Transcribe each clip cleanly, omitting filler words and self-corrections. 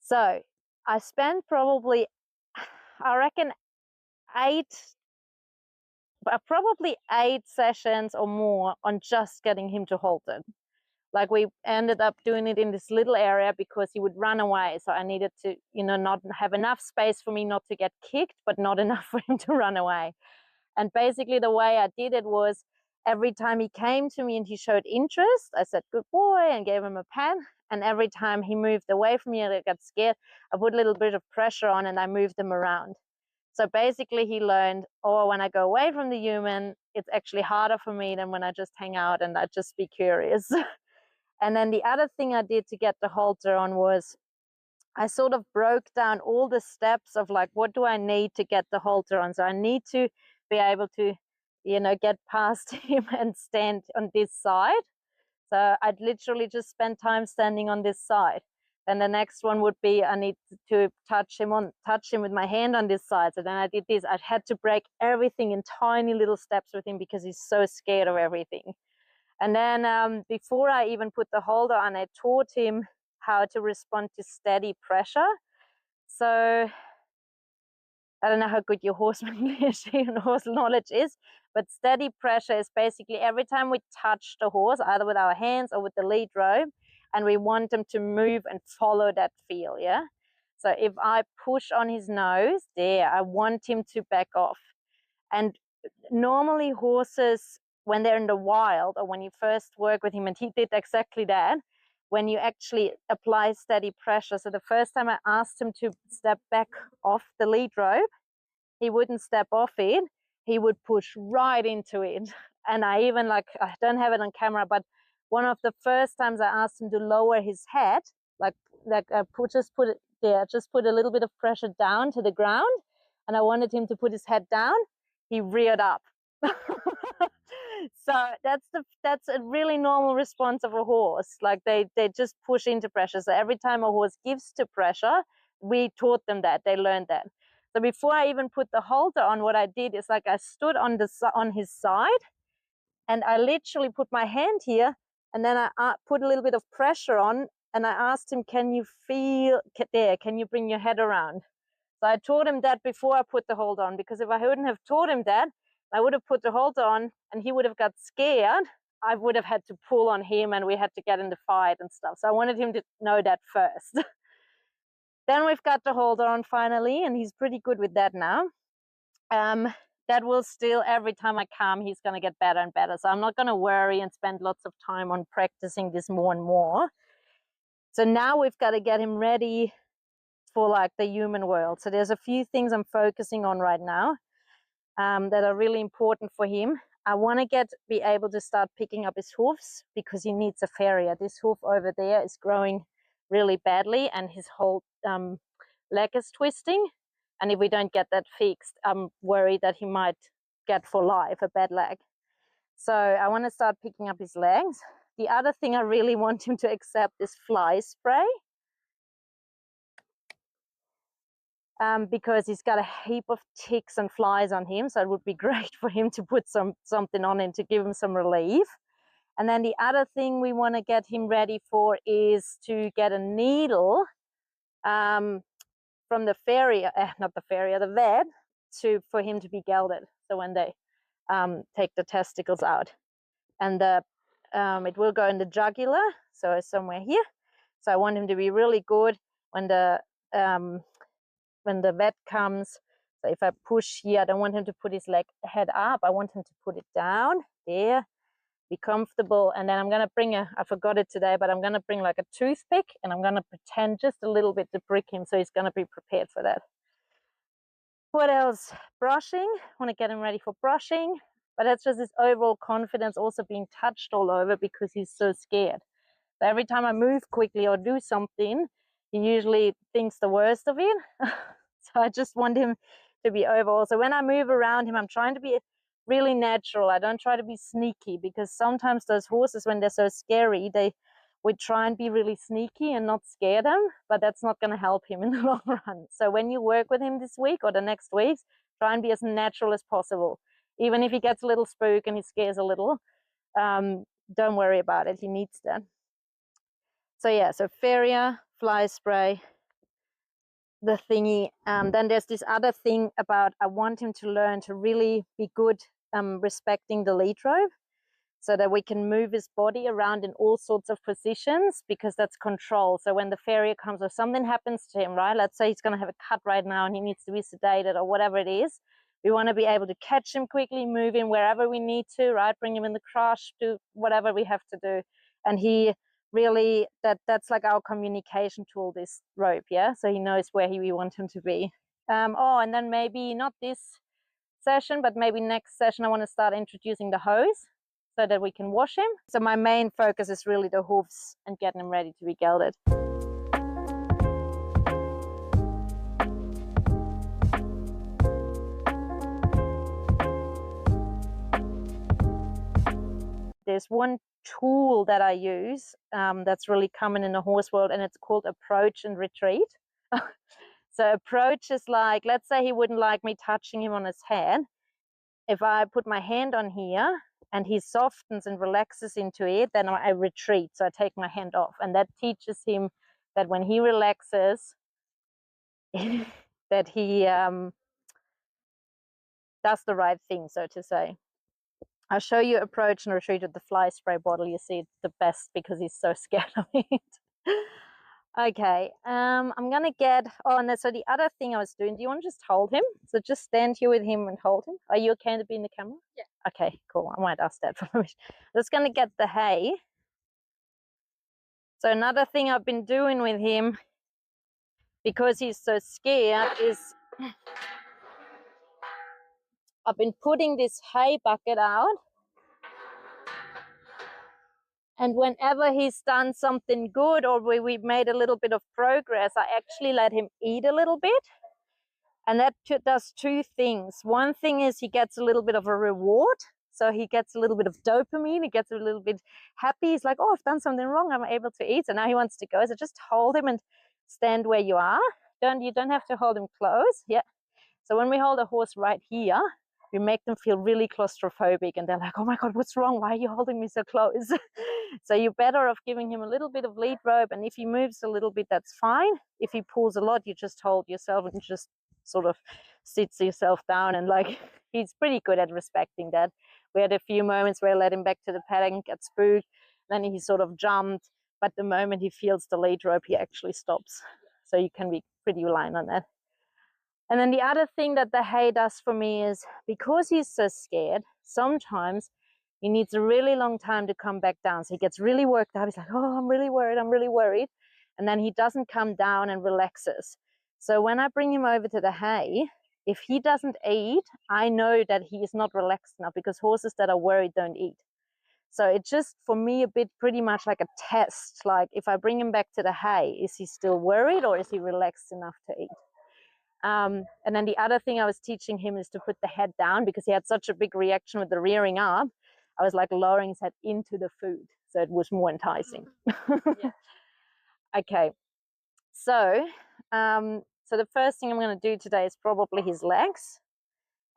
So I spent probably, I reckon, probably 8 sessions or more on just getting him to halter. Like, we ended up doing it in this little area because he would run away. So I needed to, not have enough space for me not to get kicked, but not enough for him to run away. And basically the way I did it was, every time he came to me and he showed interest, I said, good boy, and gave him a pen. And every time he moved away from me and I got scared, I put a little bit of pressure on and I moved him around. So basically he learned, oh, when I go away from the human, it's actually harder for me than when I just hang out and I just be curious. And then the other thing I did to get the halter on was, I sort of broke down all the steps of, like, what do I need to get the halter on? So I need to be able to, get past him and stand on this side. So I'd literally just spend time standing on this side. And the next one would be, I need to touch him with my hand on this side. So then I did this. I had to break everything in tiny little steps with him because he's so scared of everything. And then before I even put the halter on, I taught him how to respond to steady pressure. So I don't know how good your horsemanship and horse knowledge is, but steady pressure is basically every time we touch the horse, either with our hands or with the lead rope, and we want them to move and follow that feel, yeah? So if I push on his nose, there, I want him to back off. And normally horses, when they're in the wild or when you first work with him, and he did exactly that, when you actually apply steady pressure. So the first time I asked him to step back off the lead rope, he wouldn't step off it. He would push right into it. And I even, I don't have it on camera, but one of the first times I asked him to lower his head, just put a little bit of pressure down to the ground, and I wanted him to put his head down. He reared up. So that's a really normal response of a horse. Like, they just push into pressure. So every time a horse gives to pressure, we taught them that. They learned that. So before I even put the halter on, what I did is, I stood on his side, and I literally put my hand here, and then I put a little bit of pressure on, and I asked him, can you feel there? Can you bring your head around? So I taught him that before I put the halter on, because if I wouldn't have taught him that, I would have put the halter on and he would have got scared. I would have had to pull on him and we had to get in the fight and stuff. So I wanted him to know that first. Then we've got the halter on finally, and he's pretty good with that now. That will still, every time I come, he's going to get better and better. So I'm not going to worry and spend lots of time on practicing this more and more. So now we've got to get him ready for the human world. So there's a few things I'm focusing on right now that are really important for him. I want to be able to start picking up his hoofs, because he needs a farrier. This hoof over there is growing really badly, and his whole leg is twisting. And if we don't get that fixed, I'm worried that he might get for life a bad leg. So I want to start picking up his legs. The other thing I really want him to accept is fly spray. Because he's got a heap of ticks and flies on him. So it would be great for him to put something on him to give him some relief. And then the other thing we want to get him ready for is to get a needle from the farrier, the vet, for him to be gelded. So when they take the testicles out, and it will go in the jugular, so it's somewhere here. So I want him to be really good when the vet comes. So if I push here, I don't want him to put his head up. I want him to put it down there, be comfortable. And then I'm going to bring I forgot it today, but I'm going to bring a toothpick, and I'm going to pretend just a little bit to prick him, so he's going to be prepared for that. What else? Brushing. I want to get him ready for brushing. But that's just his overall confidence also being touched all over, because he's so scared. So every time I move quickly or do something, he usually thinks the worst of it. So I just want him to be overall. So when I move around him, I'm trying to be really natural. I don't try to be sneaky, because sometimes those horses, when they're so scary, we try and be really sneaky and not scare them, but that's not going to help him in the long run. So when you work with him this week or the next weeks, try and be as natural as possible. Even if he gets a little spook and he scares a little, don't worry about it. He needs that. So yeah, so farrier, fly spray, the thingy. Then there's this other thing about I want him to learn to really be good respecting the lead rope, so that we can move his body around in all sorts of positions, because that's control. So when the farrier comes or something happens to him, right? Let's say he's going to have a cut right now and he needs to be sedated or whatever it is. We want to be able to catch him quickly, move him wherever we need to, right? Bring him in the crush, do whatever we have to do. And he really, that's like our communication tool, this rope, yeah? So he knows where we want him to be. Oh, and then maybe not this session, but maybe next session I want to start introducing the hose, so that we can wash him. So my main focus is really the hooves and getting him ready to be gelded. There's one tool that I use that's really common in the horse world, and it's called approach and retreat. So approach is like, let's say he wouldn't like me touching him on his head. If I put my hand on here and he softens and relaxes into it, then I retreat. So I take my hand off, and that teaches him that when he relaxes, that he does the right thing, so to say. I'll show you approach and retreat with the fly spray bottle. You see it the best because he's so scared of it. Okay, I'm gonna get, oh, and so the other thing I was doing, do you want to just hold him? So just stand here with him and hold him. Are you okay to be in the camera? Yeah. Okay, cool. I might ask that for permission. I'm just gonna get the hay. So another thing I've been doing with him, because he's so scared, is I've been putting this hay bucket out. And whenever he's done something good, or we've made a little bit of progress, I actually let him eat a little bit. And that does two things. One thing is he gets a little bit of a reward. So he gets a little bit of dopamine. He gets a little bit happy. He's like, oh, I've done something wrong. I'm able to eat. So now he wants to go. So just hold him and stand where you are. You don't have to hold him close. Yeah. So when we hold a horse right here, we make them feel really claustrophobic, and they're like, oh my God, what's wrong? Why are you holding me so close? So you're better off giving him a little bit of lead rope, and if he moves a little bit, that's fine. If he pulls a lot, you just hold yourself and just sort of sits yourself down, and like, he's pretty good at respecting that. We had a few moments where I let him back to the paddock and get spooked, then he sort of jumped, but the moment he feels the lead rope, he actually stops. So you can be pretty reliant on that. And then the other thing that the hay does for me is, because he's so scared, sometimes he needs a really long time to come back down. So he gets really worked up. He's like, oh, I'm really worried. I'm really worried. And then he doesn't come down and relaxes. So when I bring him over to the hay, if he doesn't eat, I know that he is not relaxed enough, because horses that are worried don't eat. So it's just, for me, a bit pretty much like a test. Like, if I bring him back to the hay, is he still worried or is he relaxed enough to eat? And then the other thing I was teaching him is to put the head down, because he had such a big reaction with the rearing up. I was like lowering his head into the food, so it was more enticing. Yeah. Okay, so the first thing I'm going to do today is probably his legs.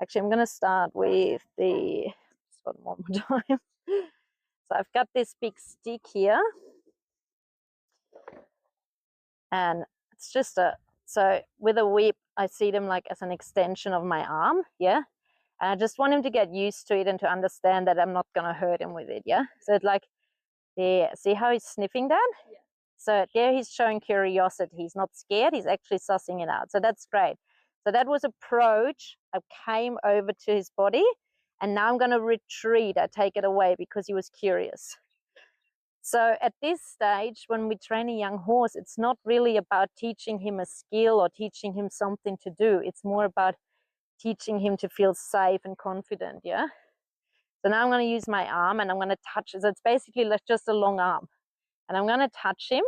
Actually, I'm going to start with the, just one more time. So I've got this big stick here, and it's just so with a whip, I see them like as an extension of my arm, yeah? And I just want him to get used to it and to understand that I'm not going to hurt him with it, yeah? So it's like, there, see how he's sniffing that? Yeah. So there he's showing curiosity. He's not scared. He's actually sussing it out. So that's great. So that was approach. I came over to his body, and now I'm going to retreat. I take it away because he was curious. So at this stage, when we train a young horse, it's not really about teaching him a skill or teaching him something to do. It's more about teaching him to feel safe and confident, yeah? So now I'm going to use my arm, and I'm going to touch it. So it's basically like just a long arm. And I'm going to touch him,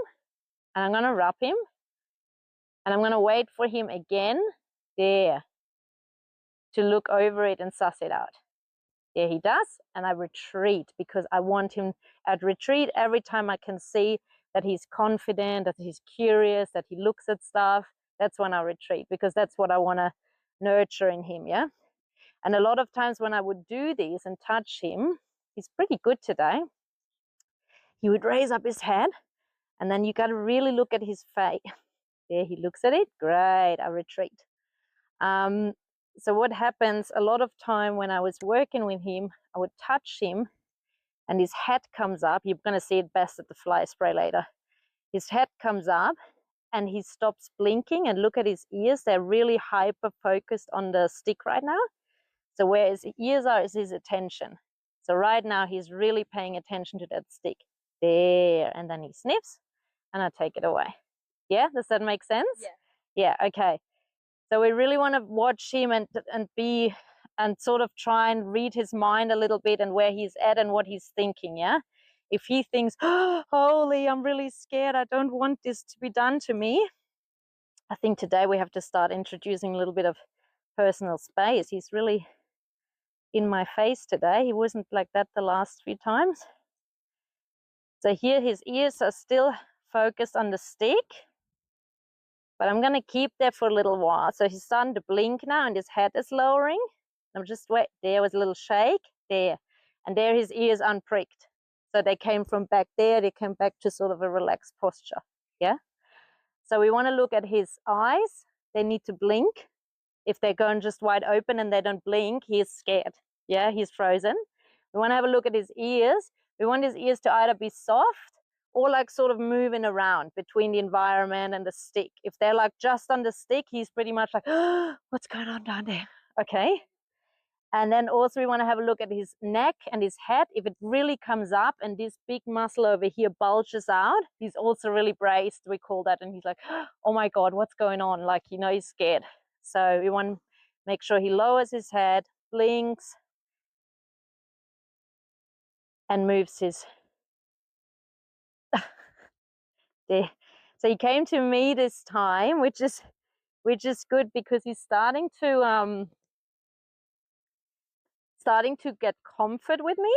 and I'm going to rub him, and I'm going to wait for him again there to look over it and suss it out. There he does, and I retreat, because I want him, I'd retreat every time I can see that he's confident, that he's curious, that he looks at stuff. That's when I retreat, because that's what I want to nurture in him, yeah? And a lot of times when I would do these and touch him, he's pretty good today, he would raise up his head, and then you got to really look at his face. There he looks at it. Great, I retreat. So what happens a lot of time when I was working with him, I would touch him and his head comes up. You're going to see it best at the fly spray later. His head comes up and he stops blinking, and look at his ears. They're really hyper focused on the stick right now. So where his ears are is his attention. So right now he's really paying attention to that stick. There, and then he sniffs and I take it away. Yeah, does that make sense? Yeah, okay. So we really want to watch him and be and sort of try and read his mind a little bit and where he's at and what he's thinking, yeah? If he thinks, oh, holy, I'm really scared, I don't want this to be done to me, I think today we have to start introducing a little bit of personal space. He's really in my face today. He wasn't like that the last few times. So here his ears are still focused on the stick, but I'm going to keep there for a little while. So he's starting to blink now and his head is lowering. I'm just wait. There was a little shake there, and there his ears unpricked. So they came from back there, they came back to sort of a relaxed posture. Yeah. So we want to look at his eyes. They need to blink. If they're going just wide open and they don't blink, he's scared. Yeah, he's frozen. We want to have a look at his ears. We want his ears to either be soft or like sort of moving around between the environment and the stick. If they're like just on the stick, he's pretty much like, oh, what's going on down there? Okay. And then also we want to have a look at his neck and his head. If it really comes up and this big muscle over here bulges out, he's also really braced, we call that. And he's like, oh my God, what's going on? Like, you know, he's scared. So we want to make sure he lowers his head, blinks, and moves his there. So he came to me this time, which is good because he's starting to get comfort with me,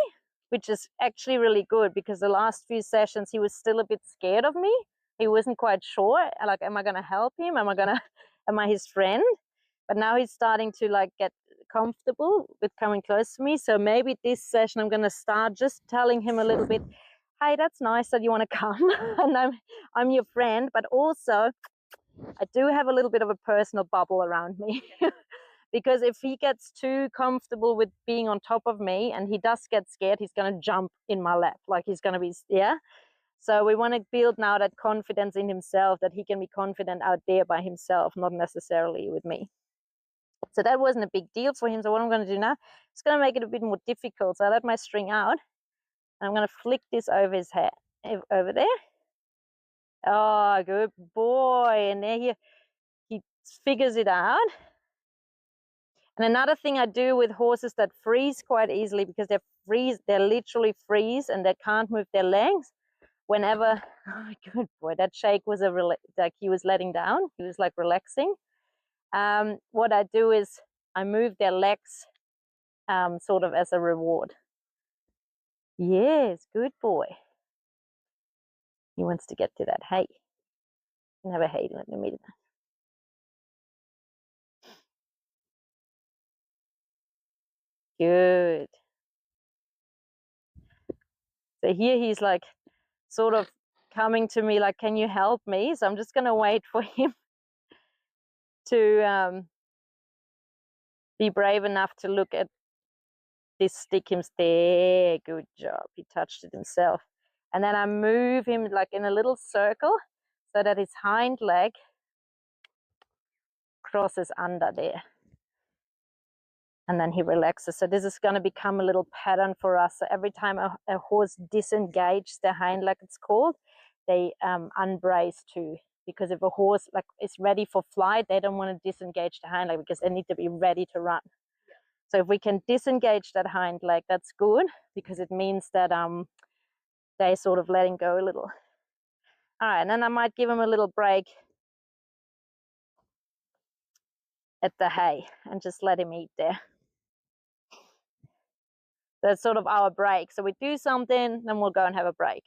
which is actually really good because the last few sessions he was still a bit scared of me. He wasn't quite sure, like, am I going to help him? Am I his friend? But now he's starting to like get comfortable with coming close to me. So maybe this session I'm going to start just telling him a little bit, hey, that's nice that you want to come and I'm your friend, but also I do have a little bit of a personal bubble around me. Because if he gets too comfortable with being on top of me and he does get scared, he's going to jump in my lap. Like he's going to be, yeah. So we want to build now that confidence in himself, that he can be confident out there by himself, not necessarily with me. So that wasn't a big deal for him. So what I'm going to do now, it's going to make it a bit more difficult. So I let my string out. And I'm going to flick this over his head, over there. Oh, good boy. And there he figures it out. And another thing I do with horses that freeze quite easily, because they literally freeze and they can't move their legs. Whenever, oh, good boy, that shake was like he was letting down. He was like relaxing. What I do is I move their legs sort of as a reward. Yes, good boy. He wants to get to that hay. You can have a hay, let me meet him. Good. So here he's like sort of coming to me like, can you help me? So I'm just going to wait for him to be brave enough to look at this stick. Him there. Good job. He touched it himself. And then I move him like in a little circle so that his hind leg crosses under there. And then he relaxes. So this is going to become a little pattern for us. So every time a horse disengages their hind leg, it's called, they unbrace too. Because if a horse like is ready for flight, they don't want to disengage the hind leg because they need to be ready to run. Yeah. So if we can disengage that hind leg, that's good because it means that they're sort of letting go a little. All right, and then I might give him a little break at the hay and just let him eat there. That's sort of our break. So we do something, then we'll go and have a break.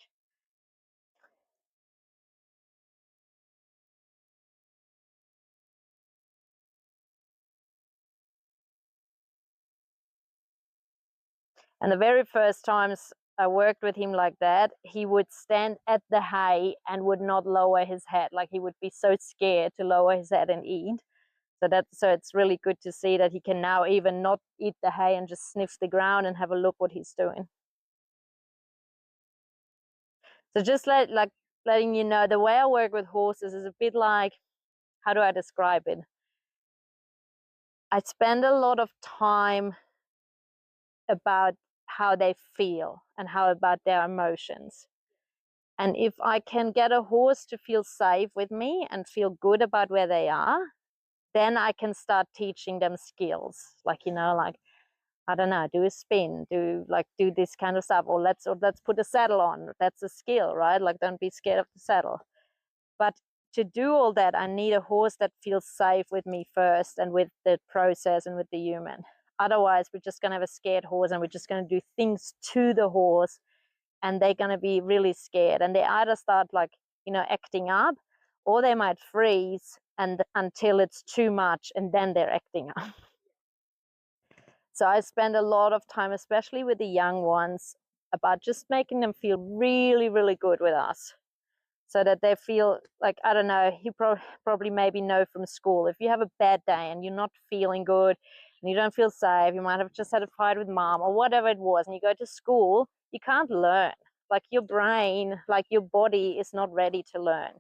And the very first times I worked with him like that, he would stand at the hay and would not lower his head. Like he would be so scared to lower his head and eat. So it's really good to see that he can now even not eat the hay and just sniff the ground and have a look what he's doing. So just letting you know, the way I work with horses is a bit like, how do I describe it? I spend a lot of time about how they feel and how about their emotions. And if I can get a horse to feel safe with me and feel good about where they are, then I can start teaching them skills. Like, like, I don't know, do a spin, do this kind of stuff, or let's put a saddle on. That's a skill, right? Like, don't be scared of the saddle. But to do all that, I need a horse that feels safe with me first and with the process and with the human. Otherwise, we're just going to have a scared horse and we're just going to do things to the horse and they're going to be really scared. And they either start acting up, or they might freeze and until it's too much and then they're acting up. So I spend a lot of time, especially with the young ones, about just making them feel really, really good with us. So that they feel like, I don't know, you probably maybe know from school, if you have a bad day and you're not feeling good and you don't feel safe, you might have just had a fight with mom or whatever it was, and you go to school, you can't learn. Like your brain, like your body is not ready to learn.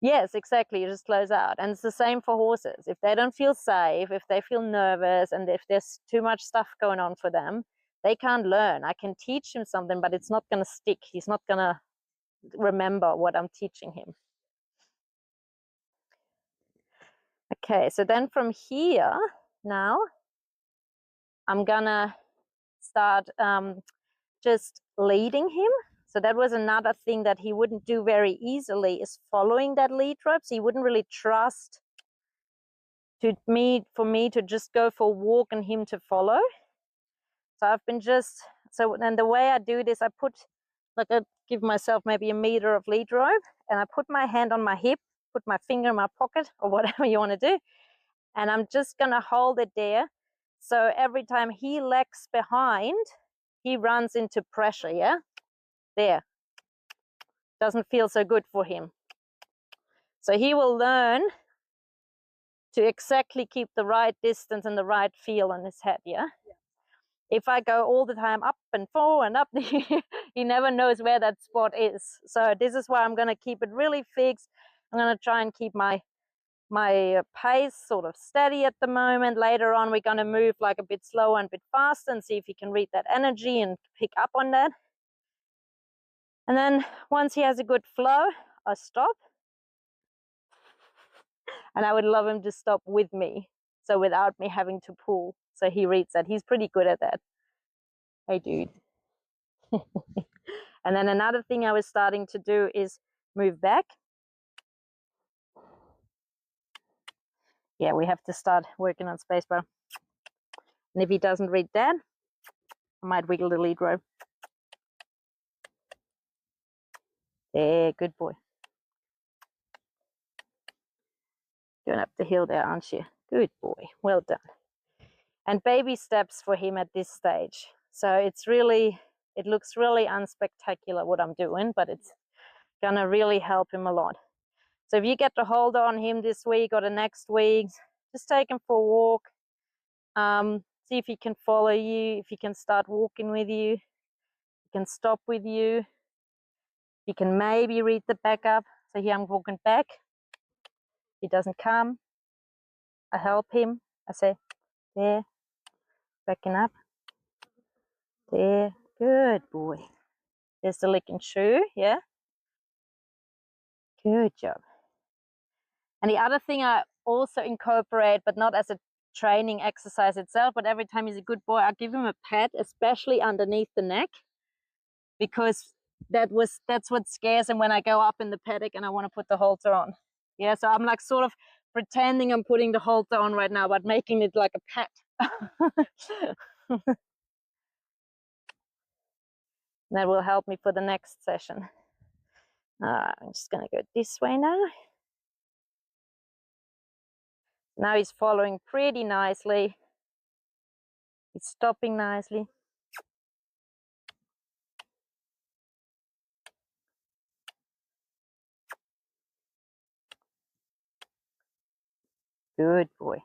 Yes, exactly. You just close out. And it's the same for horses. If they don't feel safe, if they feel nervous, and if there's too much stuff going on for them, they can't learn. I can teach him something, but it's not going to stick. He's not going to remember what I'm teaching him. Okay, so then from here, now I'm gonna start just leading him. So that was another thing that he wouldn't do very easily, is following that lead rope. So he wouldn't really trust for me to just go for a walk and him to follow. So I've been and the way I do this, I give myself maybe a meter of lead rope, and I put my hand on my hip, put my finger in my pocket, or whatever you want to do, and I'm just gonna hold it there. So every time he lags behind, he runs into pressure, yeah? There. Doesn't feel so good for him. So he will learn to exactly keep the right distance and the right feel on his head, yeah? If I go all the time up and forward and up, he never knows where that spot is. So this is why I'm gonna keep it really fixed. I'm gonna try and keep my pace sort of steady at the moment. Later on, we're going to move like a bit slower and a bit faster and see if he can read that energy and pick up on that. And then once he has a good flow, I stop. And I would love him to stop with me, so without me having to pull. So he reads that. He's pretty good at that. Hey, dude. And then another thing I was starting to do is move back. Yeah, we have to start working on spacebar. And if he doesn't read that, I might wiggle the lead rope. There, good boy. Going up the hill there, aren't you? Good boy. Well done. And baby steps for him at this stage. So it looks really unspectacular what I'm doing, but it's gonna really help him a lot. So if you get to hold on him this week or the next week, just take him for a walk. See if he can follow you, if he can start walking with you, he can stop with you. He can maybe read the backup. So here I'm walking back. He doesn't come. I help him. I say, there, backing up. There, good boy. There's the lick and chew, yeah? Good job. And the other thing I also incorporate, but not as a training exercise itself, but every time he's a good boy, I give him a pat, especially underneath the neck, because that's what scares him when I go up in the paddock and I want to put the halter on. Yeah, so I'm like sort of pretending I'm putting the halter on right now, but making it like a pat. That will help me for the next session. I'm just going to go this way now. Now he's following pretty nicely. He's stopping nicely. Good boy.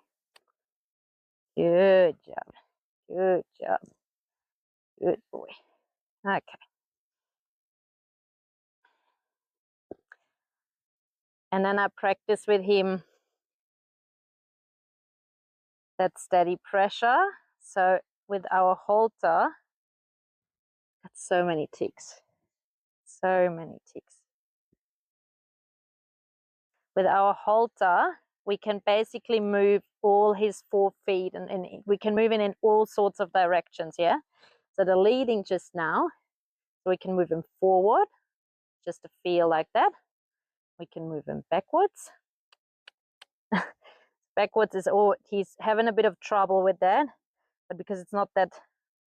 Good job. Good job. Good boy. Okay. And then I practice with him that steady pressure. So with our halter, got so many ticks. So many ticks. With our halter, we can basically move all his 4 feet and we can move in all sorts of directions, yeah? So the leading just now, so we can move him forward, just to feel like that. We can move him backwards. Backwards is, oh, he's having a bit of trouble with that, but because it's not that,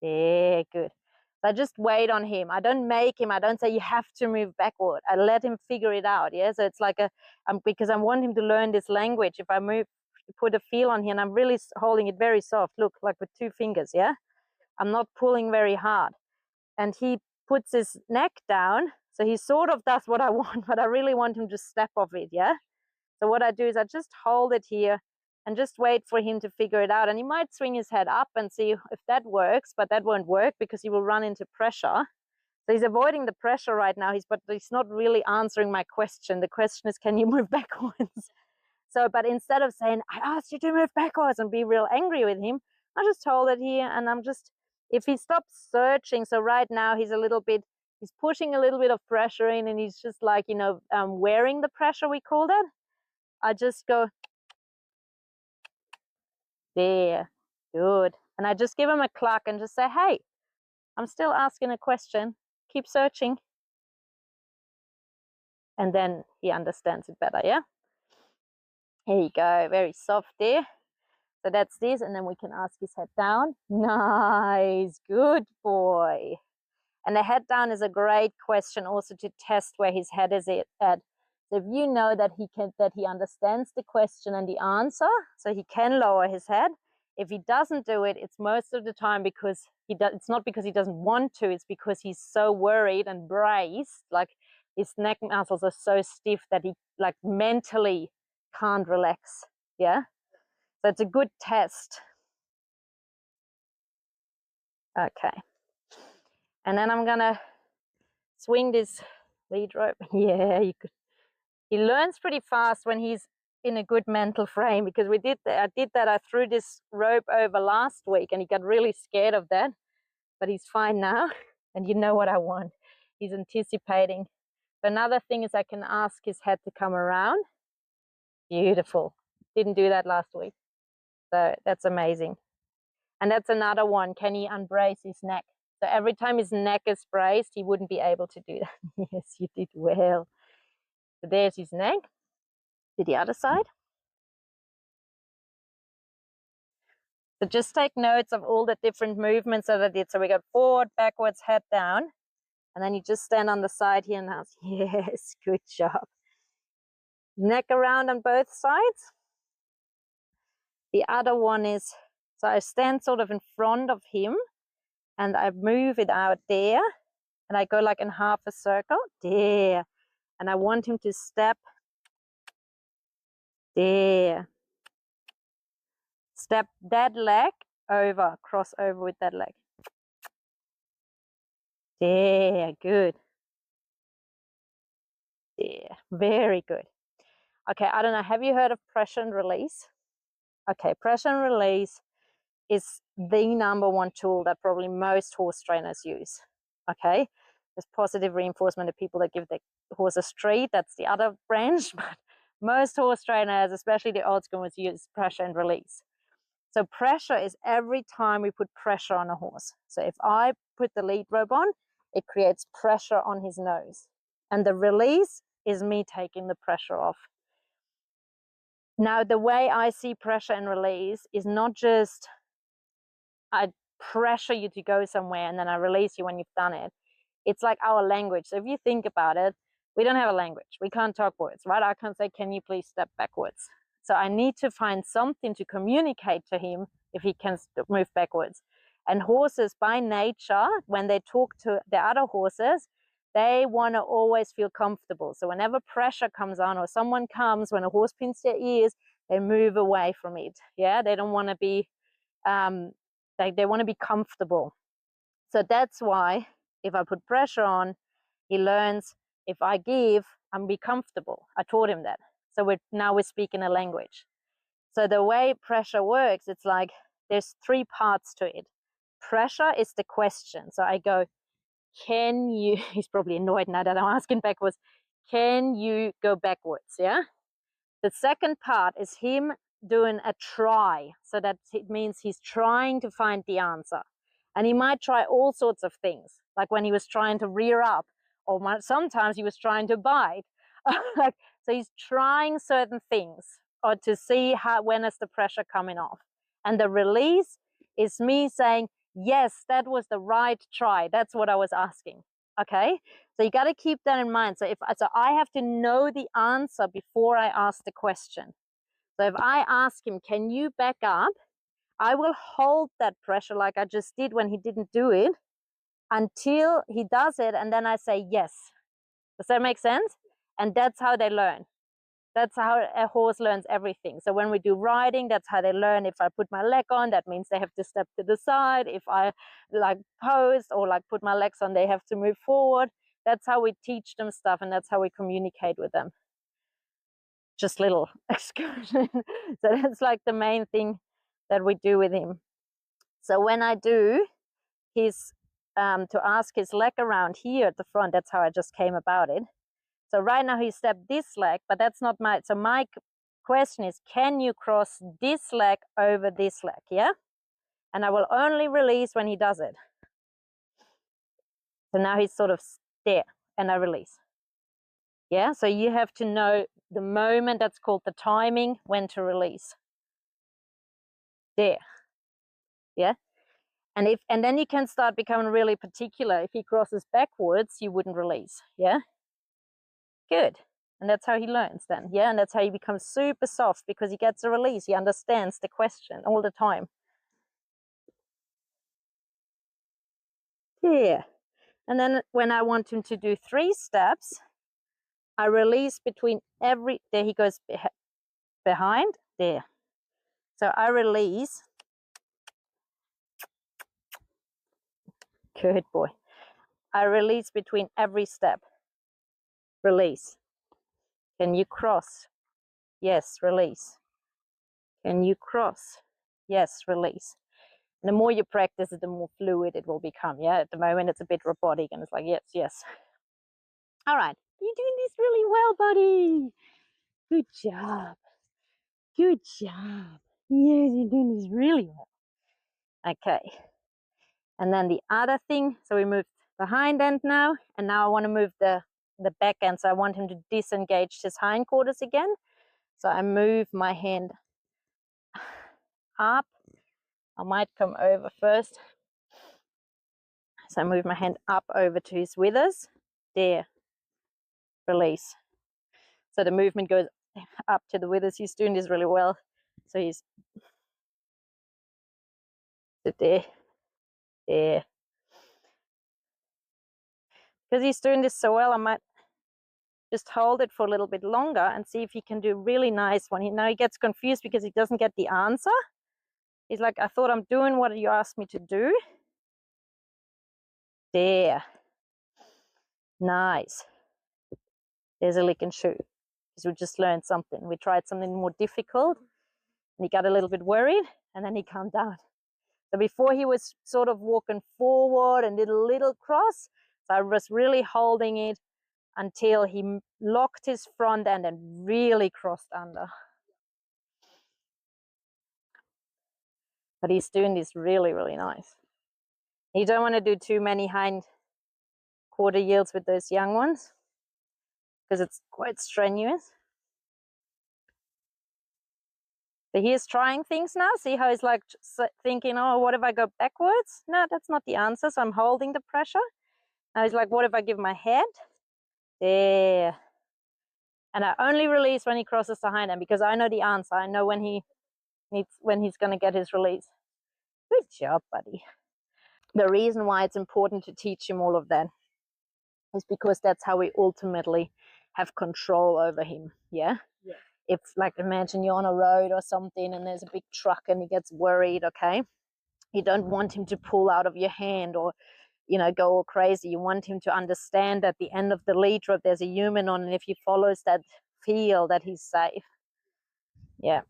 yeah, good. So I just wait on him. I don't make him. I don't say you have to move backward. I let him figure it out. Yeah. So it's like because I want him to learn this language. If I put a feel on here, and I'm really holding it very soft. Look, like with 2 fingers. Yeah. I'm not pulling very hard, and he puts his neck down. So he sort of does what I want, but I really want him to step off it. Yeah. So what I do is I just hold it here and just wait for him to figure it out. And he might swing his head up and see if that works, but that won't work because he will run into pressure. So he's avoiding the pressure right now, but he's not really answering my question. The question is, can you move backwards? So, but instead of saying, I asked you to move backwards and be real angry with him, I just hold it here and I'm just, if he stops searching, so right now he's pushing a little bit of pressure in and he's just like, wearing the pressure, we call that. I just go, there, good. And I just give him a cluck and just say, hey, I'm still asking a question. Keep searching. And then he understands it better, yeah? Here you go, very soft there. So that's this, and then we can ask his head down. Nice, good boy. And the head down is a great question also to test where his head is at. So if you know that he understands the question and the answer, so he can lower his head. If he doesn't do it, it's most of the time because it's not because he doesn't want to, it's because he's so worried and braced, like his neck muscles are so stiff that he like mentally can't relax. Yeah. So it's a good test. Okay. And then I'm gonna swing this lead rope. Yeah, you could. He learns pretty fast when he's in a good mental frame because I did that. I threw this rope over last week and he got really scared of that, but he's fine now. And you know what I want. He's anticipating. Another thing is I can ask his head to come around. Beautiful. Didn't do that last week. So that's amazing. And that's another one. Can he unbrace his neck? So every time his neck is braced, he wouldn't be able to do that. Yes, you did well. So there's his neck. To the other side. So just take notes of all the different movements that I did. So we got forward, backwards, head down. And then you just stand on the side here and ask, yes, good job. Neck around on both sides. The other one is, so I stand sort of in front of him and I move it out there. And I go like in half a circle, there. And I want him to step there. Step that leg over, cross over with that leg. There, good. There, very good. Okay, I don't know, have you heard of pressure and release? Okay, pressure and release is the #1 tool that probably most horse trainers use. Okay, there's positive reinforcement to people that give their horses treat, that's the other branch, but most horse trainers, especially the old school ones, use pressure and release. So pressure is every time we put pressure on a horse. So if I put the lead rope on, it creates pressure on his nose. And the release is me taking the pressure off. Now, the way I see pressure and release is not just I pressure you to go somewhere and then I release you when you've done it. It's like our language. So if you think about it, we don't have a language. We can't talk words, right? I can't say, can you please step backwards? So I need to find something to communicate to him if he can move backwards. And horses by nature, when they talk to the other horses, they want to always feel comfortable. So whenever pressure comes on or someone comes, when a horse pins their ears, They move away from it. Yeah, they don't want to be, they want to be comfortable. So that's why if I put pressure on, he learns if I give, I'm be comfortable. I taught him that. So now we're speaking a language. So the way pressure works, it's like there's 3 parts to it. Pressure is the question. So I go, can you, he's probably annoyed now that I'm asking backwards, can you go backwards? Yeah. The second part is him doing a try. So that it means he's trying to find the answer. And he might try all sorts of things, like when he was trying to rear up, or sometimes he was trying to bite. So he's trying certain things, or to see when is the pressure coming off. And the release is me saying, yes, that was the right try. That's what I was asking. Okay, so you got to keep that in mind. So I have to know the answer before I ask the question. So if I ask him, can you back up? I will hold that pressure like I just did when he didn't do it until he does it, and then I say yes. Does that make sense? And that's how they learn. That's how a horse learns everything. So when we do riding, that's how they learn. If I put my leg on, that means they have to step to the side. If I like pose or like put my legs on, they have to move forward. That's how we teach them stuff, and that's how we communicate with them. Just little excursion. So that's like the main thing that we do with him. So when I do his, to ask his leg around here at the front, that's how I just came about it. So right now he stepped this leg, but that's not my, so my question is, can you cross this leg over this leg? Yeah. And I will only release when he does it. So now he's sort of there, and I release. Yeah. So you have to know the moment, that's called the timing, when to release. There. Yeah. And then you can start becoming really particular. If he crosses backwards, you wouldn't release. Yeah. Good. And that's how he learns then. Yeah. And that's how he becomes super soft, because he gets a release. He understands the question all the time. Yeah. And then when I want him to do 3 steps, I release between every, there he goes behind, there. So I release. Good boy. I release between every step. Release. Can you cross? Yes, release. Can you cross? Yes, release. And the more you practice it, the more fluid it will become. Yeah, at the moment it's a bit robotic, and it's like, yes, yes. All right, you're doing this really well, buddy. Good job. Good job. Yes, you're doing this really well. Okay. And then the other thing, so we moved the hind end now, and now I want to move the back end. So I want him to disengage his hindquarters again. So I move my hand up. I might come over first. So I move my hand up over to his withers. There. Release. So the movement goes up to the withers. He's doing this really well. So he's there. There. Because he's doing this so well, I might just hold it for a little bit longer and see if he can do really nice one. Now he gets confused because he doesn't get the answer. He's like, I thought I'm doing what you asked me to do. There. Nice. There's a lick and shoe. Because we just learned something. We tried something more difficult, and he got a little bit worried, and then he calmed down. So before he was sort of walking forward and did a little cross, so I was really holding it until he locked his front end and really crossed under. But he's doing this really, really nice. You don't want to do too many hind quarter yields with those young ones, because it's quite strenuous. So he's trying things now. See how he's like thinking, oh, what if I go backwards? No, that's not the answer. So I'm holding the pressure. Now he's like, what if I give my head? There. And I only release when he crosses the hind end, because I know the answer. I know when he's going to get his release. Good job, buddy. The reason why it's important to teach him all of that is because that's how we ultimately have control over him. Yeah. if, like, imagine you're on a road or something and there's a big truck and he gets worried, okay? You don't want him to pull out of your hand or, you know, go all crazy. You want him to understand at the end of the lead rope there's a human on, and if he follows that, feel that he's safe. Yeah.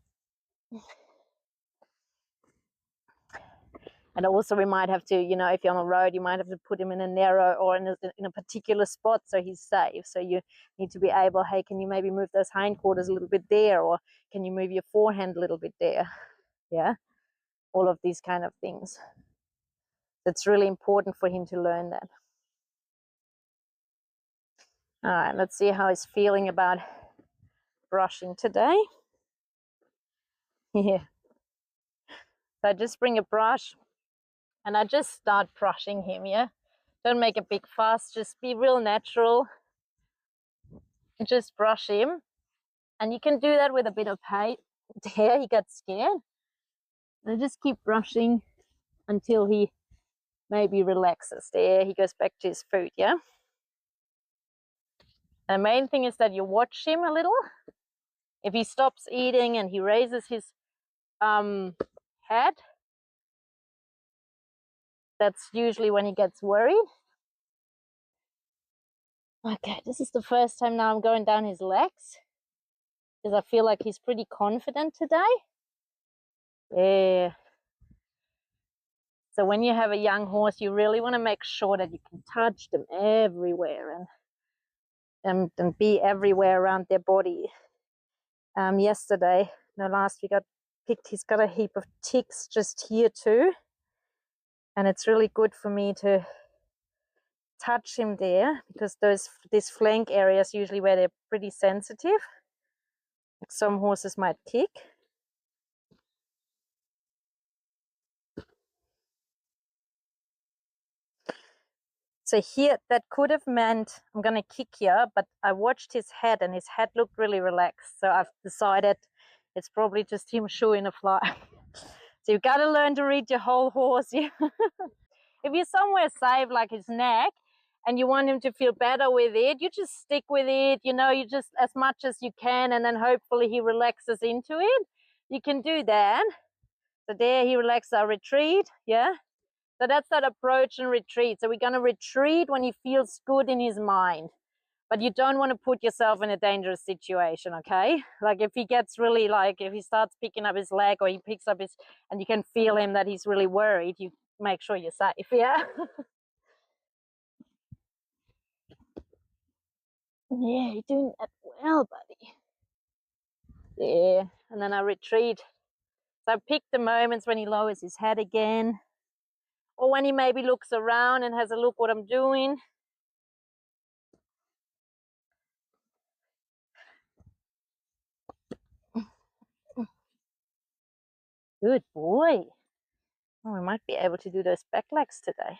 And also we might have to, you know, if you're on the road, you might have to put him in a narrow or in a particular spot so he's safe. So you need to be able, hey, can you maybe move those hindquarters a little bit there, or can you move your forehand a little bit there? Yeah, all of these kind of things. It's really important for him to learn that. All right, let's see how he's feeling about brushing today. Yeah. So I just bring a brush and I just start brushing him, yeah? Don't make a big fuss, just be real natural. Just brush him. And you can do that with a bit of hay. There, he got scared. And just keep brushing until he maybe relaxes. There, he goes back to his food, yeah? The main thing is that you watch him a little. If he stops eating and he raises his head, that's usually when he gets worried. Okay, this is the first time now I'm going down his legs, because I feel like he's pretty confident today. Yeah. So when you have a young horse, you really want to make sure that you can touch them everywhere and be everywhere around their body. Last week I picked, he's got a heap of ticks just here too. And it's really good for me to touch him there, because these flank areas usually where they're pretty sensitive. Like some horses might kick. So here, that could have meant I'm going to kick here, but I watched his head and his head looked really relaxed. So I've decided it's probably just him shooing a fly. So you've got to learn to read your whole horse. Yeah? If you're somewhere safe, like his neck, and you want him to feel better with it, you just stick with it, you know, you just as much as you can, and then hopefully he relaxes into it. You can do that. So there he relaxes, I retreat, yeah? So that's that approach and retreat. So we're going to retreat when he feels good in his mind. But you don't want to put yourself in a dangerous situation, okay? Like if he gets really, like if he starts picking up his leg, or he picks up his, and you can feel him that he's really worried, you make sure you're safe, yeah? Yeah, you're doing that well, buddy. Yeah, and then I retreat. So I pick the moments when he lowers his head again, or when he maybe looks around and has a look what I'm doing. Good boy. Oh, I might be able to do those back legs today.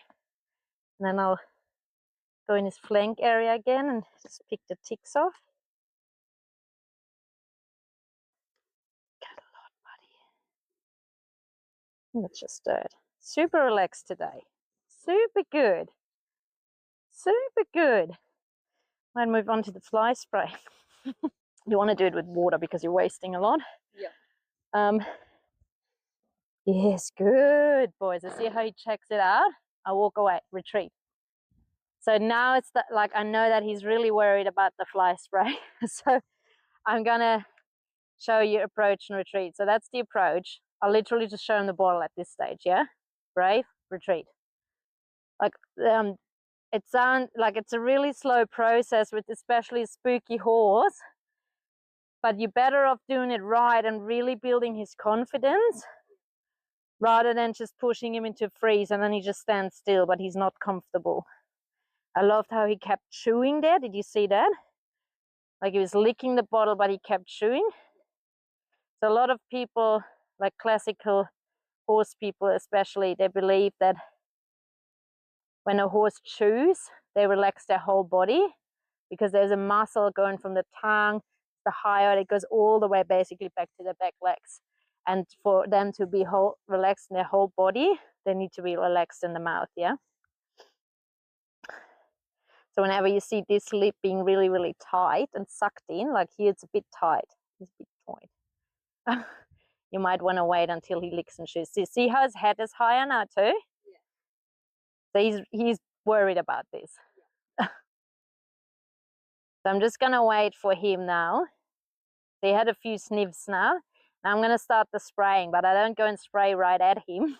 And then I'll go in his flank area again and just pick the ticks off. Got a lot, buddy. Let's just do it. Super relaxed today. Super good. Super good. Might move on to the fly spray. You want to do it with water because you're wasting a lot. Yeah. Yes, good, boys. I see how he checks it out. I walk away, retreat. So now it's like I know that he's really worried about the fly spray. So I'm gonna show you approach and retreat. So that's the approach. I'll literally just show him the bottle at this stage, yeah? Brave, retreat. Like it sounds like it's a really slow process with especially a spooky horse, but you're better off doing it right and really building his confidence rather than just pushing him into freeze and then he just stands still, but he's not comfortable. I loved how he kept chewing there. Did you see that? Like he was licking the bottle, but he kept chewing. So a lot of people, like classical horse people especially, they believe that when a horse chews, they relax their whole body because there's a muscle going from the tongue, the hyoid, it goes all the way basically back to the back legs. And for them to be relaxed in their whole body, they need to be relaxed in the mouth, yeah? So whenever you see this lip being really, really tight and sucked in, like here it's a bit tight. It's a bit point. You might want to wait until he licks and chews. See how his head is higher now too? Yeah. So he's worried about this. Yeah. So I'm just going to wait for him now. So he had a few sniffs now. Now I'm going to start the spraying, but I don't go and spray right at him.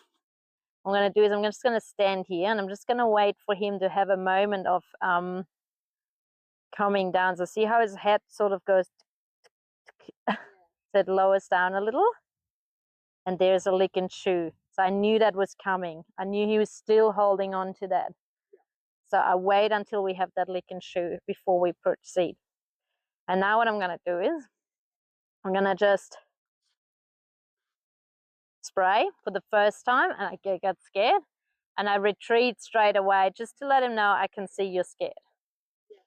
What I'm going to do is I'm just going to stand here and I'm just going to wait for him to have a moment of coming down. So see how his head sort of goes, so it lowers down a little. And there's a lick and chew. So I knew that was coming. I knew he was still holding on to that. So I wait until we have that lick and chew before we proceed. And now what I'm going to do is I'm going to just spray for the first time, and I get scared and I retreat straight away just to let him know I can see you're scared. Yeah.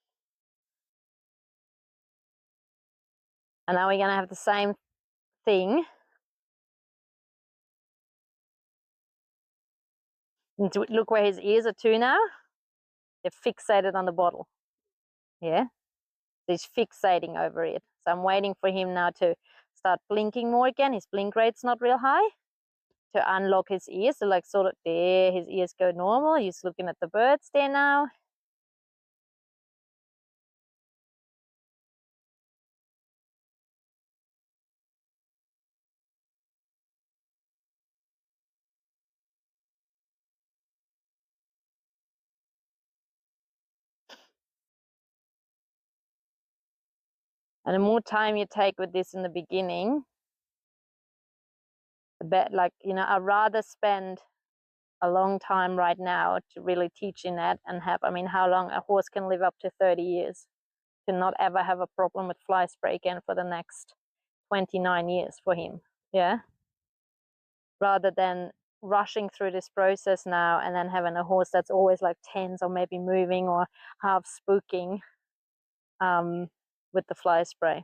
And now we're going to have the same thing. And look where his ears are too now. They're fixated on the bottle. Yeah. He's fixating over it. So I'm waiting for him now to start blinking more again. His blink rate's not real high. To unlock his ears. So like sort of there, his ears go normal. He's looking at the birds there now. And the more time you take with this in the beginning, the better, like, you know, I'd rather spend a long time right now to really teaching that and have, I mean, how long a horse can live up to 30 years to not ever have a problem with fly spray again for the next 29 years for him. Yeah. Rather than rushing through this process now and then having a horse that's always like tense or maybe moving or half spooking with the fly spray.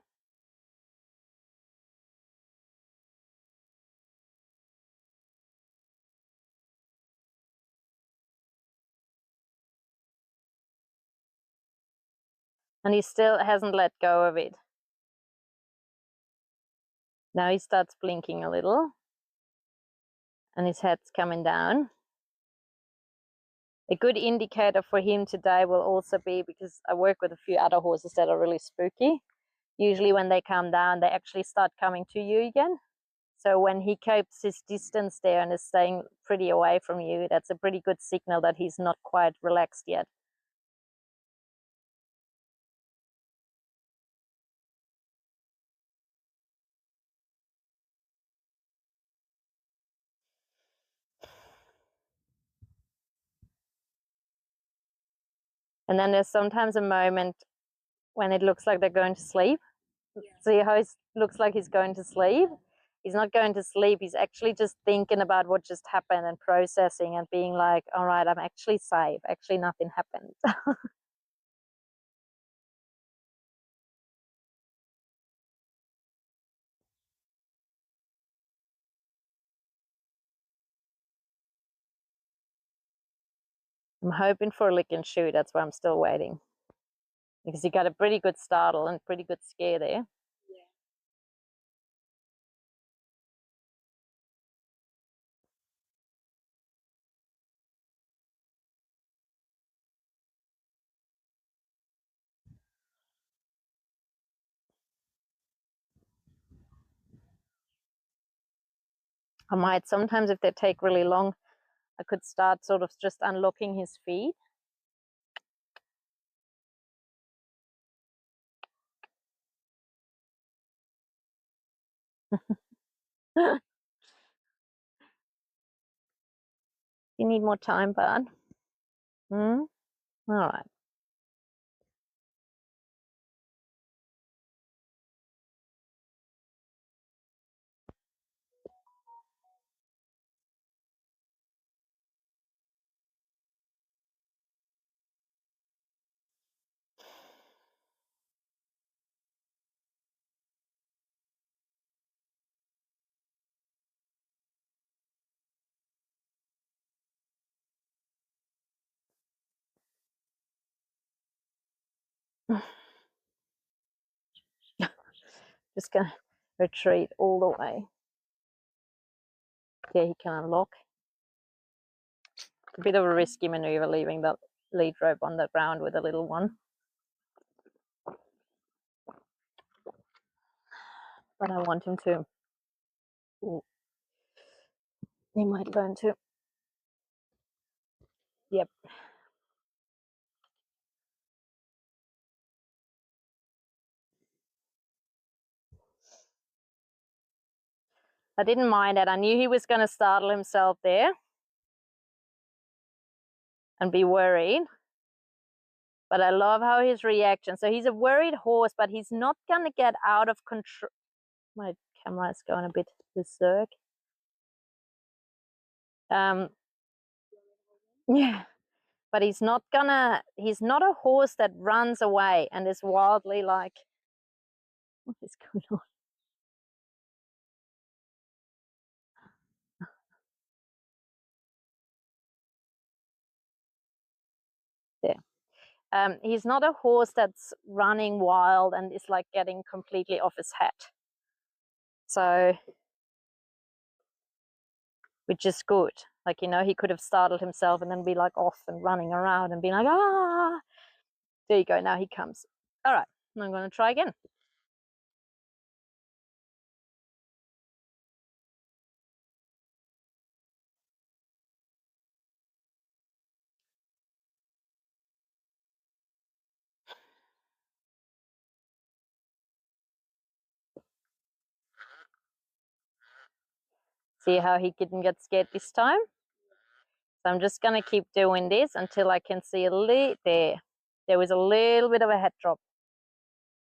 And he still hasn't let go of it. Now he starts blinking a little and his head's coming down. A good indicator for him today will also be, because I work with a few other horses that are really spooky, usually when they calm down, they actually start coming to you again. So when he keeps his distance there and is staying pretty away from you, that's a pretty good signal that he's not quite relaxed yet. And then there's sometimes a moment when it looks like they're going to sleep. Yeah. See how he looks like he's going to sleep? He's not going to sleep. He's actually just thinking about what just happened and processing and being like, all right, I'm actually safe. Actually, nothing happened. I'm hoping for a lick and shoot. That's why I'm still waiting. Because he got a pretty good startle and pretty good scare there. I might sometimes, if they take really long, I could start sort of just unlocking his feet. You need more time, bud? All right. Just gonna, retreat all the way. Yeah, he can unlock. A bit of a risky maneuver leaving the lead rope on the ground with a little one. But I want him to. Ooh. He might learn to. Yep. I didn't mind it. I knew he was going to startle himself there and be worried. But I love how his reaction. So he's a worried horse, but he's not going to get out of control. My camera is going a bit berserk. Yeah, but he's not a horse that runs away and is wildly like, what is going on? There. He's not a horse that's running wild and is like getting completely off his head. So, which is good. Like, you know, he could have startled himself and then be like off and running around and be like, ah, there you go. Now he comes. All right, I'm going to try again. See how he didn't get scared this time? So I'm just going to keep doing this until I can see a little there. There was a little bit of a head drop.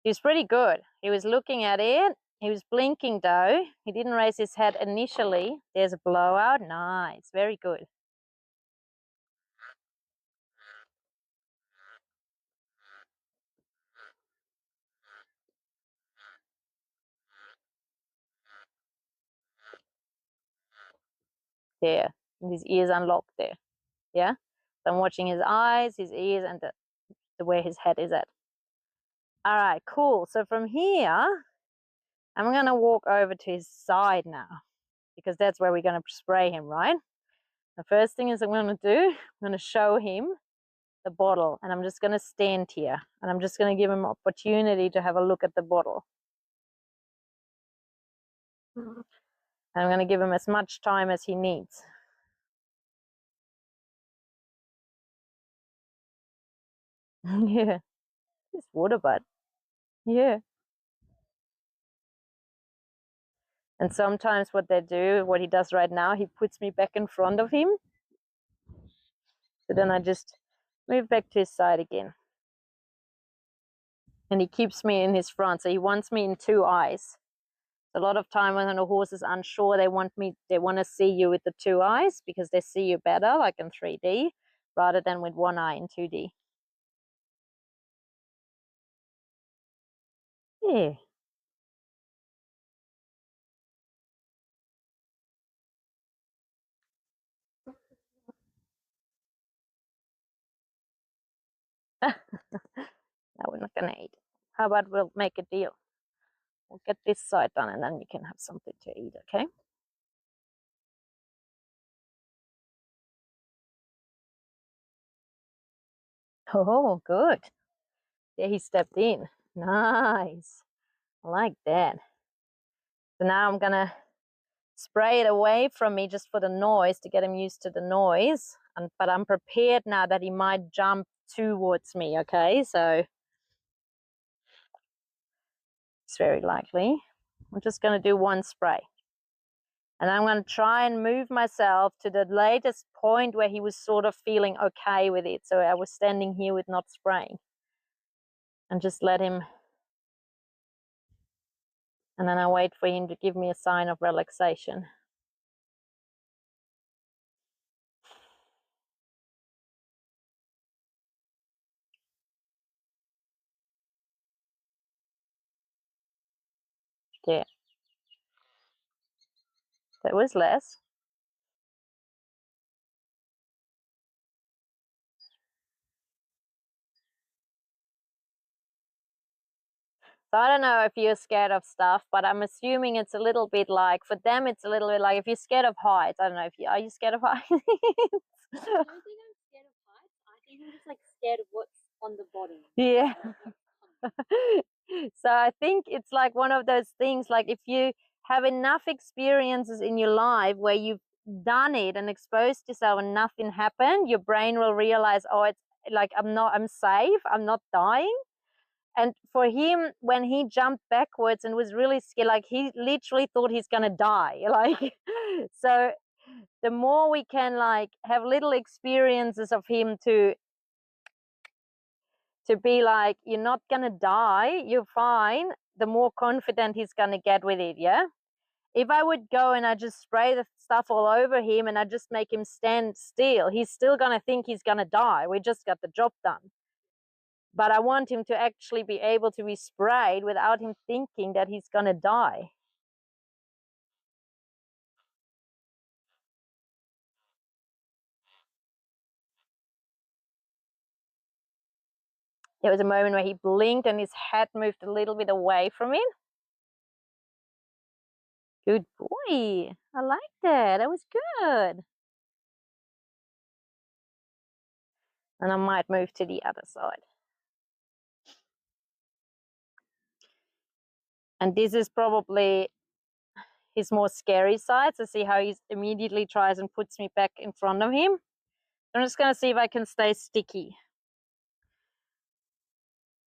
He was pretty good. He was looking at it. He was blinking though. He didn't raise his head initially. There's a blowout. Nice. Very good. There. And his ears unlocked there. Yeah. So I'm watching his eyes, his ears, and the where his head is at. All right, cool. So from here, I'm going to walk over to his side now because that's where we're going to spray him, right? The first thing is I'm going to do, I'm going to show him the bottle, and I'm just going to stand here and I'm just going to give him opportunity to have a look at the bottle. And I'm going to give him as much time as he needs. Yeah, it's water bud. Yeah. And sometimes what they do, what he does right now, he puts me back in front of him. So then I just move back to his side again. And he keeps me in his front. So he wants me in two eyes. A lot of time when a horse is unsure, they want to see you with the two eyes because they see you better, like in 3D, rather than with one eye in 2D. Yeah. No, we're not gonna eat. How about we'll make a deal? We'll get this side done and then you can have something to eat, okay? Oh, good. There he stepped in. Nice. I like that. So now I'm gonna spray it away from me just for the noise to get him used to the noise. But I'm prepared now that he might jump towards me, okay? So it's very likely. I'm just going to do one spray. And I'm going to try and move myself to the latest point where he was sort of feeling okay with it. So I was standing here with not spraying. And just let him. And then I wait for him to give me a sign of relaxation. Yeah. That was less. So So I don't know if you're scared of stuff, but I'm assuming it's a little bit like, for them, it's a little bit like if you're scared of heights. I don't know if you, are you scared of heights? I don't think I'm scared of heights. I think I'm just like scared of what's on the bottom. Yeah. What's coming. So I think it's like one of those things, like if you have enough experiences in your life where you've done it and exposed yourself and nothing happened, your brain will realize, oh, it's like I'm safe, I'm not dying. And for him, when he jumped backwards and was really scared, like he literally thought he's gonna die. Like, so the more we can like have little experiences of him to be like, you're not gonna die, you're fine, the more confident he's gonna get with it, yeah? If I would go and I just spray the stuff all over him and I just make him stand still, he's still gonna think he's gonna die. We just got the job done. But I want him to actually be able to be sprayed without him thinking that he's gonna die. There was a moment where he blinked and his head moved a little bit away from him. Good boy. I like that. That was good. And I might move to the other side. And this is probably his more scary side. So see how he immediately tries and puts me back in front of him. I'm just going to see if I can stay sticky.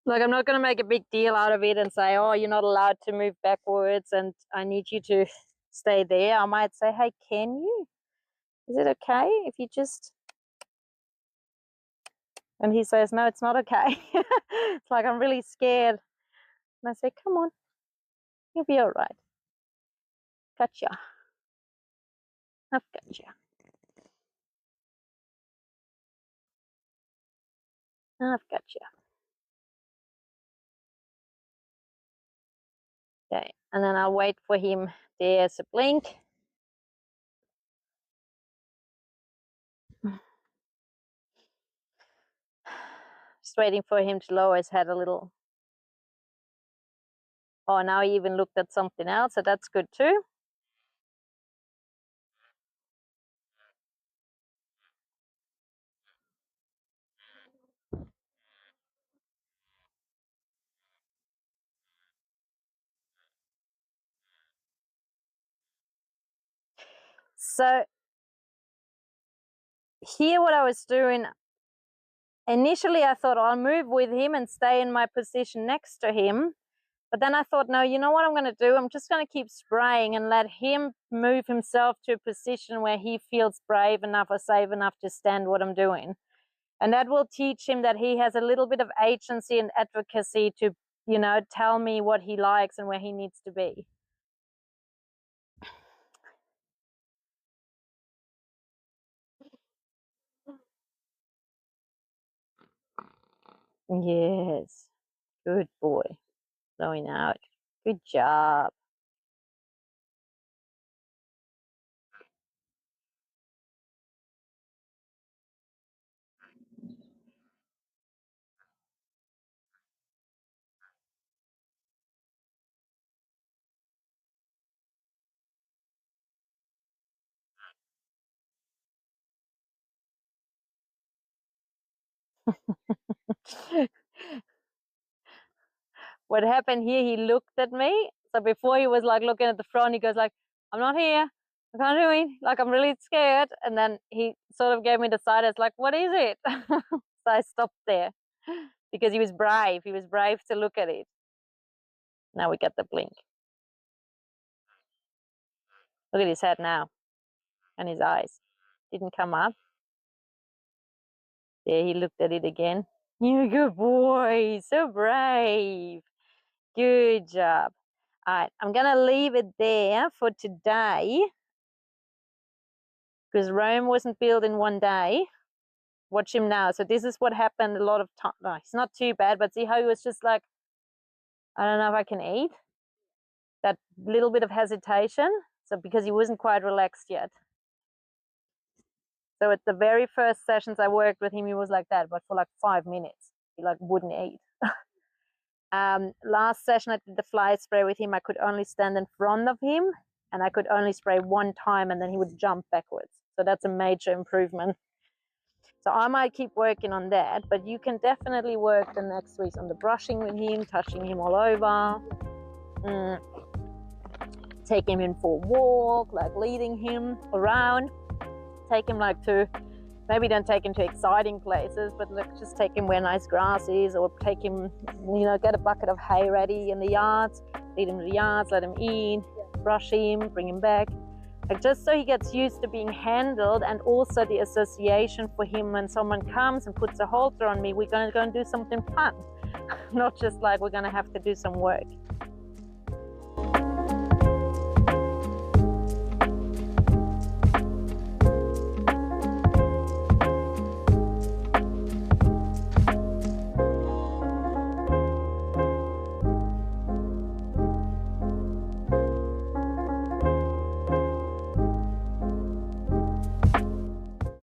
Like, I'm not going to make a big deal out of it and say, oh, you're not allowed to move backwards and I need you to stay there. I might say, hey, can you? Is it okay if you just... And he says, no, it's not okay. It's like, I'm really scared. And I say, come on, you'll be all right. Gotcha. I've got you. I've got you. Okay, and then I'll wait for him. There's a blink. Just waiting for him to lower his head a little. Oh, now he even looked at something else, so that's good too. So here what I was doing, initially I thought, I'll move with him and stay in my position next to him. But then I thought, no, you know what I'm going to do? I'm just going to keep spraying and let him move himself to a position where he feels brave enough or safe enough to stand what I'm doing. And that will teach him that he has a little bit of agency and advocacy to, you know, tell me what he likes and where he needs to be. Yes. Good boy. Blowing out. Good job. What happened here, he looked at me. So before he was like looking at the front, he goes like, I'm not here. I can't do it. Like, I'm really scared. And then he sort of gave me the side. It's like, what is it? So I stopped there because he was brave. He was brave to look at it. Now we get the blink. Look at his head now and his eyes. Didn't come up. There, he looked at it again. You're a good boy. So brave. Good job. All right, I'm going to leave it there for today because Rome wasn't built in one day. Watch him now. So this is what happened a lot of time. No, it's not too bad, but see how he was just like, I don't know if I can eat. That little bit of hesitation. So because he wasn't quite relaxed yet. So at the very first sessions I worked with him, he was like that, but for like 5 minutes, he like wouldn't eat. Last session I did the fly spray with him, I could only stand in front of him and I could only spray one time and then he would jump backwards. So that's a major improvement. So I might keep working on that, but you can definitely work the next week on the brushing with him, touching him all over, take him in for a walk, like leading him around, take him like to, maybe don't take him to exciting places, but like just take him where nice grass is, or take him, you know, get a bucket of hay ready in the yards, lead him to the yards, let him eat, brush him, bring him back. Like just so he gets used to being handled, and also the association for him when someone comes and puts a halter on me, we're going to go and do something fun, not just like we're going to have to do some work.